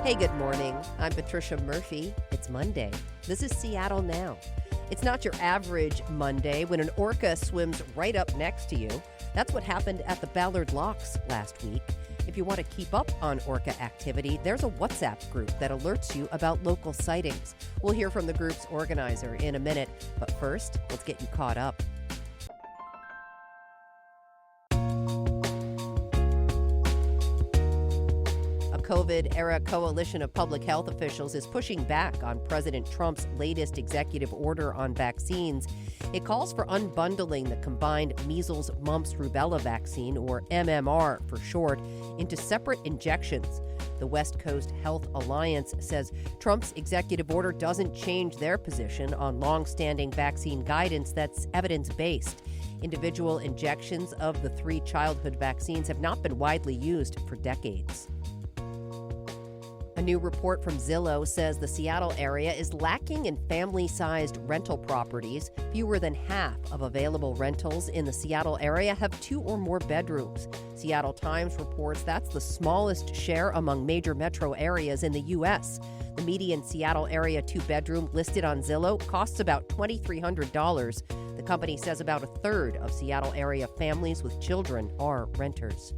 Hey, good morning. I'm Patricia Murphy. It's Monday. This is Seattle Now. It's not your average Monday when an orca swims right up next to you. That's what happened at the Ballard Locks last week. If you want to keep up on orca activity, there's a WhatsApp group that alerts you about local sightings. We'll hear from the group's organizer in a minute, but first, let's get you caught up. COVID-era coalition of public health officials is pushing back on President Trump's latest executive order on vaccines. It calls for unbundling the combined measles, mumps, rubella vaccine, or MMR for short, into separate injections. The West Coast Health Alliance says Trump's executive order doesn't change their position on long-standing vaccine guidance that's evidence-based. Individual injections of the 3 childhood vaccines have not been widely used for decades. A new report from Zillow says the Seattle area is lacking in family-sized rental properties. Fewer than half of available rentals in the Seattle area have 2 or more bedrooms. Seattle Times reports that's the smallest share among major metro areas in the U.S. The median Seattle area 2-bedroom listed on Zillow costs about $2,300. The company says about a third of Seattle area families with children are renters.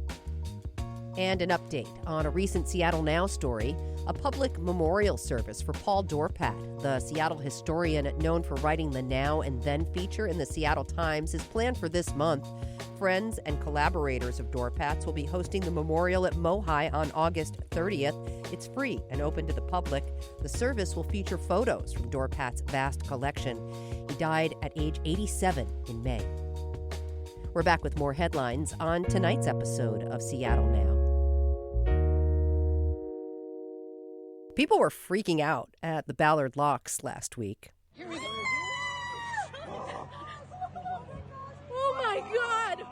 And an update on a recent Seattle Now story, a public memorial service for Paul Dorpat, the Seattle historian known for writing the Now and Then feature in the Seattle Times, is planned for this month. Friends and collaborators of Dorpat's will be hosting the memorial at Mohi on August 30th. It's free and open to the public. The service will feature photos from Dorpat's vast collection. He died at age 87 in May. We're back with more headlines on tonight's episode of Seattle Now. People were freaking out at the Ballard Locks last week. Here we go. Oh my God!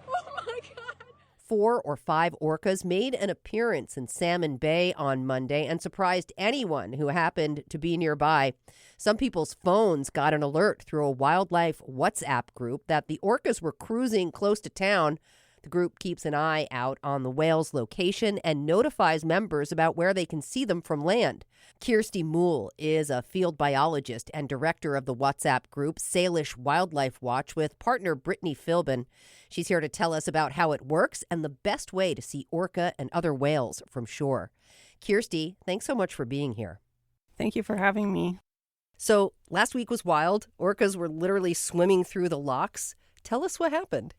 Oh my God! 4 or 5 orcas made an appearance in Salmon Bay on Monday and surprised anyone who happened to be nearby. Some people's phones got an alert through a wildlife WhatsApp group that the orcas were cruising close to town. The group keeps an eye out on the whale's location and notifies members about where they can see them from land. Kirsty Moole is a field biologist and director of the WhatsApp group Salish Wildlife Watch with partner Brittany Philbin. She's here to tell us about how it works and the best way to see orca and other whales from shore. Kirsty, thanks so much for being here. Thank you for having me. So last week was wild. Orcas were literally swimming through the locks. Tell us what happened.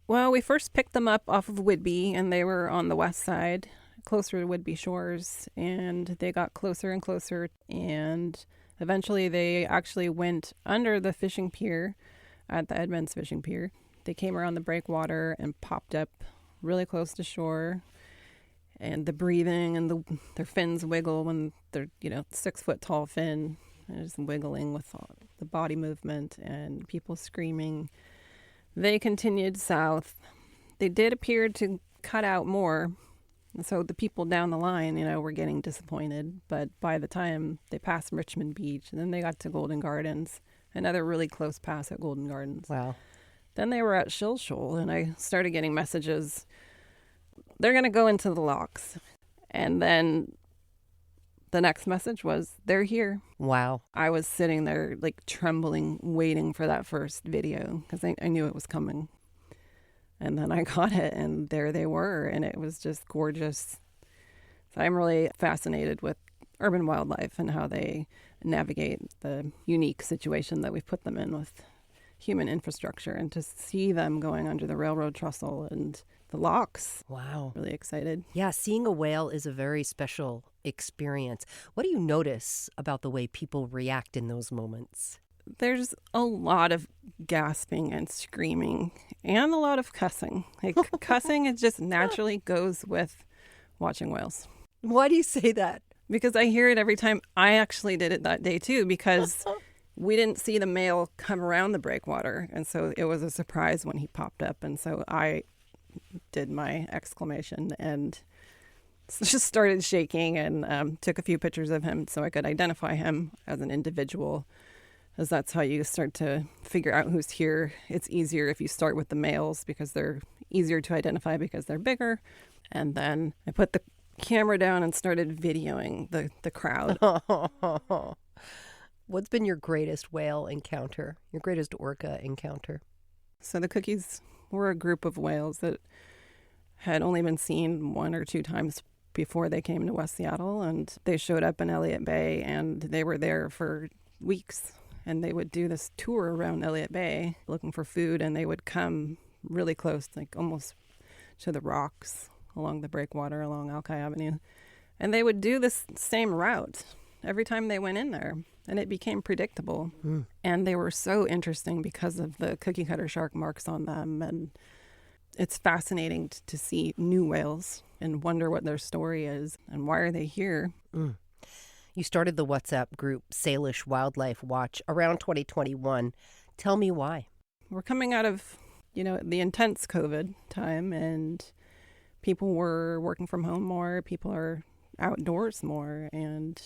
Well, we first picked them up off of Whidbey, and they were on the west side, closer to Whidbey shores, and they got closer and closer, and eventually they actually went under the fishing pier at the Edmonds fishing pier. They came around the breakwater and popped up really close to shore, and the breathing and their fins wiggle when they're, 6-foot tall fin, and just wiggling with all the body movement and people screaming. They continued south. They did appear to cut out more. And so the people down the line, were getting disappointed. But by the time they passed Richmond Beach, and then they got to Golden Gardens, another really close pass at Golden Gardens. Wow. Then they were at Shill Shoal, and I started getting messages. They're going to go into the locks. And then the next message was, they're here. Wow. I was sitting there trembling, waiting for that first video because I knew it was coming. And then I got it and there they were, and it was just gorgeous. So I'm really fascinated with urban wildlife and how they navigate the unique situation that we've put them in with human infrastructure, and to see them going under the railroad trestle and the locks. Wow. Really excited. Yeah, seeing a whale is a very special experience. What do you notice about the way people react in those moments? There's a lot of gasping and screaming and a lot of cussing. Cussing, it just naturally goes with watching whales. Why do you say that? Because I hear it every time. I actually did it that day too, because we didn't see the male come around the breakwater. And so it was a surprise when he popped up. And so I did my exclamation and just started shaking and took a few pictures of him so I could identify him as an individual, as that's how you start to figure out who's here. It's easier if you start with the males because they're easier to identify because they're bigger. And then I put the camera down and started videoing the crowd. What's been your greatest whale encounter, your greatest orca encounter? So the cookies were a group of whales that had only been seen 1 or 2 times before they came to West Seattle, and they showed up in Elliott Bay, and they were there for weeks, and they would do this tour around Elliott Bay looking for food, and they would come really close, like almost to the rocks along the breakwater along Alki Avenue, and they would do this same route every time they went in there, and it became predictable. And they were so interesting because of the cookie cutter shark marks on them, and it's fascinating to see new whales and wonder what their story is and why are they here. You started the WhatsApp group Salish Wildlife Watch around 2021. Tell me why. We're coming out of, the intense COVID time, and people were working from home more. People are outdoors more. And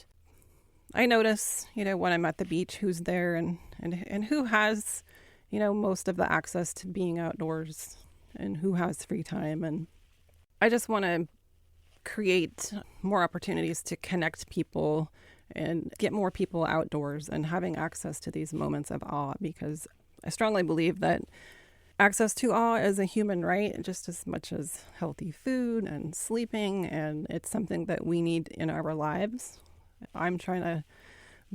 I notice, when I'm at the beach, who's there and who has, most of the access to being outdoors and who has free time. And I just want to create more opportunities to connect people and get more people outdoors and having access to these moments of awe, because I strongly believe that access to awe is a human right just as much as healthy food and sleeping, and it's something that we need in our lives. I'm trying to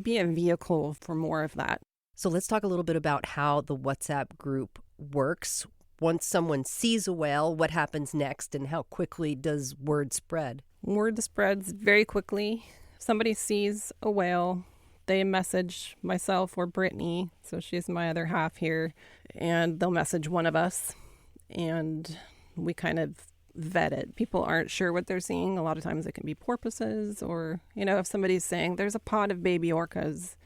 be a vehicle for more of that. So let's talk a little bit about how the WhatsApp group works. Once someone sees a whale, what happens next, and how quickly does word spread? Word spreads very quickly. If somebody sees a whale, they message myself or Brittany, so she's my other half here, and they'll message one of us, and we kind of vet it. People aren't sure what they're seeing. A lot of times it can be porpoises, or, if somebody's saying there's a pod of baby orcas,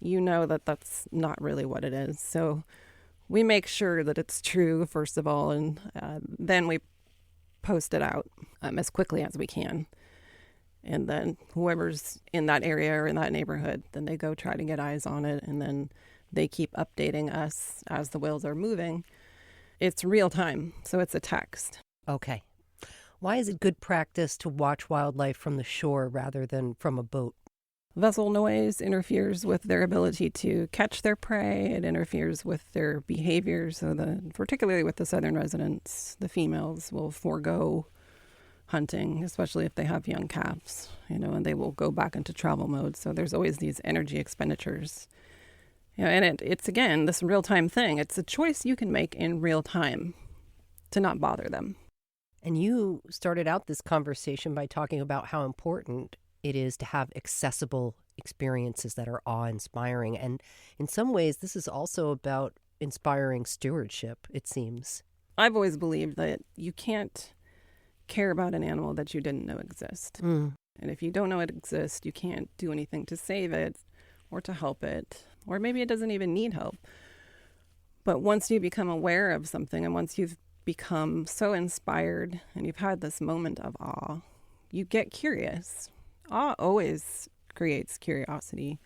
that that's not really what it is. So we make sure that it's true, first of all, and then we post it out as quickly as we can. And then whoever's in that area or in that neighborhood, then they go try to get eyes on it, and then they keep updating us as the whales are moving. It's real time, so it's a text. Okay. Why is it good practice to watch wildlife from the shore rather than from a boat? Vessel noise interferes with their ability to catch their prey. It interferes with their behavior. So particularly with the southern residents, the females will forego hunting, especially if they have young calves, and they will go back into travel mode. So there's always these energy expenditures. And it's, again, this real-time thing. It's a choice you can make in real time to not bother them. And you started out this conversation by talking about how important it is to have accessible experiences that are awe-inspiring. And in some ways, this is also about inspiring stewardship, it seems. I've always believed that you can't care about an animal that you didn't know exist. And if you don't know it exists, you can't do anything to save it or to help it, or maybe it doesn't even need help. But once you become aware of something, and once you've become so inspired and you've had this moment of awe, you get curious. Awe always creates curiosity,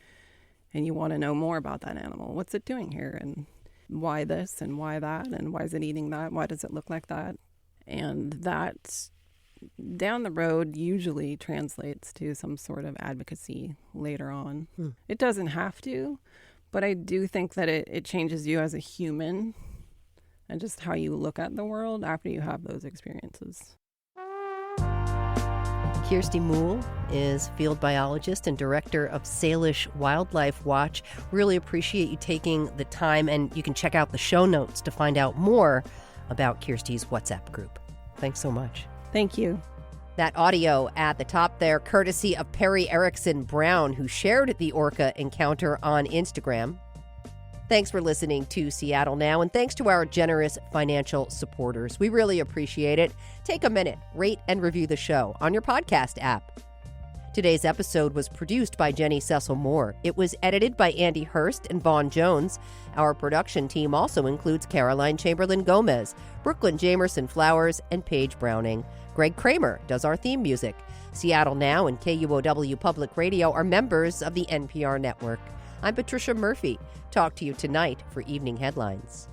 and you want to know more about that animal. What's it doing here, and why this and why that, and why is it eating that? Why does it look like that? And that down the road usually translates to some sort of advocacy later on. It doesn't have to, but I do think that it changes you as a human and just how you look at the world after you have those experiences. Kirsty Moule is field biologist and director of Salish Wildlife Watch. Really appreciate you taking the time, and you can check out the show notes to find out more about Kirsty's WhatsApp group. Thanks so much. Thank you. That audio at the top there, courtesy of Perry Erickson Brown, who shared the orca encounter on Instagram. Thanks for listening to Seattle Now, and thanks to our generous financial supporters. We really appreciate it. Take a minute, rate and review the show on your podcast app. Today's episode was produced by Jenny Cecil Moore. It was edited by Andy Hurst and Vaughn Jones. Our production team also includes Caroline Chamberlain Gomez, Brooklyn Jamerson Flowers, and Paige Browning. Greg Kramer does our theme music. Seattle Now and KUOW Public Radio are members of the NPR network. I'm Patricia Murphy. Talk to you tonight for Evening Headlines.